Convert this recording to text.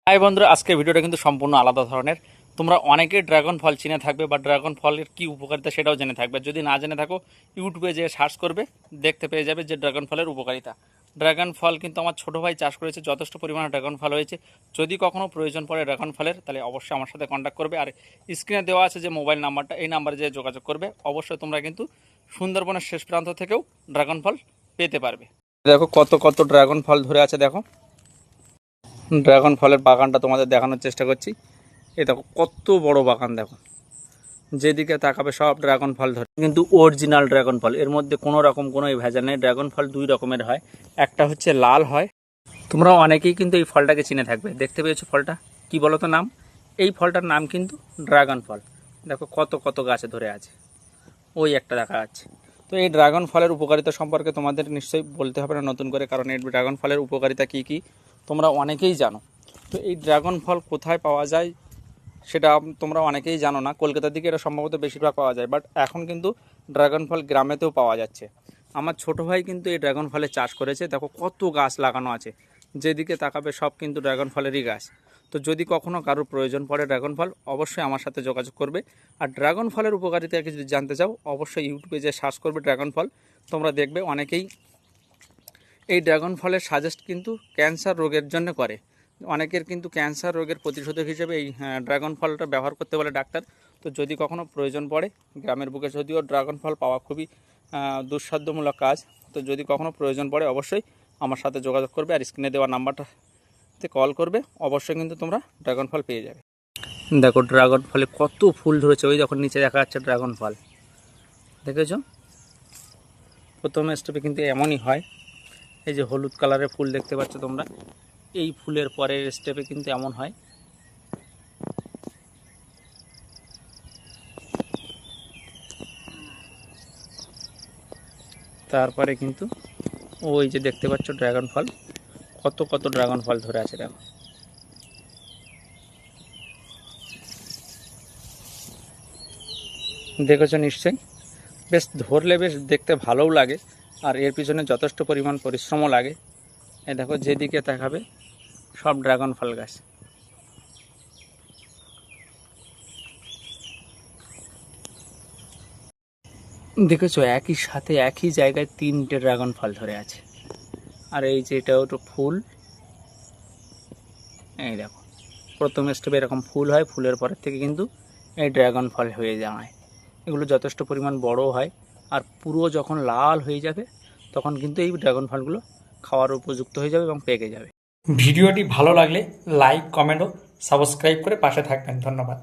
High বন্ধুরা, আজকের ভিডিওটা কিন্তু সম্পূর্ণ আলাদা ধরনের। তোমরা অনেকেই ড্রাগন ফল চিনে থাকবে বা ড্রাগন ফলের কী উপকারিতা সেটাও জেনে থাকবে। যদি না জেনে থাকো, ইউটিউবে যে সার্চ করবে দেখতে পেয়ে যাবে যে ড্রাগন ফলের উপকারিতা। ড্রাগন ফল কিন্তু আমার ছোটো ভাই চাষ করেছে, যথেষ্ট পরিমাণে ড্রাগন ফল হয়েছে। যদি কখনও প্রয়োজন পড়ে ড্রাগন ফলের, তাহলে অবশ্যই আমার সাথে কন্ট্যাক্ট করবে। আর স্ক্রিনে দেওয়া আছে যে মোবাইল নাম্বারটা, এই নাম্বারে যে যোগাযোগ করবে, অবশ্যই তোমরা কিন্তু সুন্দরবনের শেষ প্রান্ত থেকেও ড্রাগন ফল পেতে পারবে। দেখো কত কত ড্রাগন ফল ধরে আছে। দেখো ড্রাগন ফলের বাগানটা তোমাদের দেখানোর চেষ্টা করছি। এই দেখো কত বড় বাগান। দেখো যেদিকে তাকাবে সব ড্রাগন ফল ধরে, কিন্তু অরিজিনাল ড্রাগন ফল, এর মধ্যে কোনো রকম কোনো ভেজাল নেই। ড্রাগন ফল দুই রকমের হয়, একটা হচ্ছে লাল হয়। তোমরা অনেকেই কিন্তু এই ফলটাকে চিনে থাকবে। দেখতে পেয়েছো ফলটা কি বলো তো নাম? এই ফলটার নাম কিন্তু ড্রাগন ফল। দেখো কত কত গাছে ধরে আছে, ওই একটা দেখা যাচ্ছে। তো এই ড্রাগন ফলের উপকারিতা সম্পর্কে তোমাদের নিশ্চয়ই বলতে হবে না নতুন করে, কারণ এই ড্রাগন ফলের উপকারিতা কী কী তোমরা অনেকেই জানো। তো এই ড্রাগন ফল কোথায় পাওয়া যায় সেটা তোমরা অনেকেই জানো না। কলকাতার দিকে এটা সম্ভবত বেশিরভাগ পাওয়া যায়, বাট এখন কিন্তু ড্রাগন ফল গ্রামেতেও পাওয়া যাচ্ছে। আমার ছোটো ভাই কিন্তু এই ড্রাগন ফলের চাষ করেছে। দেখো কত গাছ লাগানো আছে, যেদিকে তাকাবে সব কিন্তু ড্রাগন ফলেরই গাছ। তো যদি কখনও কারোর প্রয়োজন পড়ে ড্রাগন ফল, অবশ্যই আমার সাথে যোগাযোগ করবে। আর ড্রাগন ফলের উপকারিতা যদি জানতে চাও, অবশ্যই ইউটিউবে যে সার্চ করবে ড্রাগন ফল, তোমরা দেখবে অনেকেই এই ড্রাগন ফলের সাজেস্ট কিন্তু ক্যান্সার রোগের জন্য করে। অনেকের কিন্তু ক্যান্সার রোগের প্রতিষেধক হিসেবে এই ড্রাগন ফলটা ব্যবহার করতে বলে ডাক্তার। তো যদি কখনও প্রয়োজন পড়ে, গ্রামের বুকে যদিও ড্রাগন ফল পাওয়া খুবই দুঃসাধ্যমূলক কাজ, তো যদি কখনও প্রয়োজন পড়ে অবশ্যই আমার সাথে যোগাযোগ করবে। আর স্ক্রিনে দেওয়া নাম্বারটাতে কল করবে, অবশ্যই কিন্তু তোমরা ড্রাগন ফল পেয়ে যাবে। দেখো ড্রাগন ফলে কত ফুল ধরেছে, ওই দেখো নিচে দেখা যাচ্ছে ড্রাগন ফল, দেখেছো? প্রথম স্টেপে কিন্তু এমনই হয়। এই যে হলুদ কালারের ফুল দেখতে পাচ্ছ তোমরা, এই ফুলের পরের স্টেপে কিন্তু এমন হয়। তারপরে কিন্তু ওই যে দেখতে পাচ্ছ ড্রাগন ফল, কত কত ড্রাগন ফল ধরে আছে। দেখো দেখেছো নিশ্চয়ই, বেশ ধরলে বেশ দেখতে ভালোও লাগে, আর এর পিছনে যথেষ্ট পরিমাণ পরিশ্রমও লাগে। এই দেখো যেদিকে তাকাবে সব ড্রাগন ফল গাছ। দেখেছো একই সাথে একই জায়গায় তিনটে ড্রাগন ফল ধরে আছে। আর এই যে এটাও তো ফুল, এই দেখো প্রথম স্টেপে এরকম ফুল হয়, ফুলের পরের থেকে কিন্তু এই ড্রাগন ফল হয়ে যায়। এগুলো যথেষ্ট পরিমাণ বড় হয়, আর পুরো যখন লাল হয়ে যাবে তখন কিন্তু এই ড্রাগন ফলগুলো খাওয়ার উপযুক্ত হয়ে যাবে এবং পেকে যাবে। ভিডিওটি ভালো লাগলে লাইক, কমেন্ট ও সাবস্ক্রাইব করে পাশে থাকবেন। ধন্যবাদ।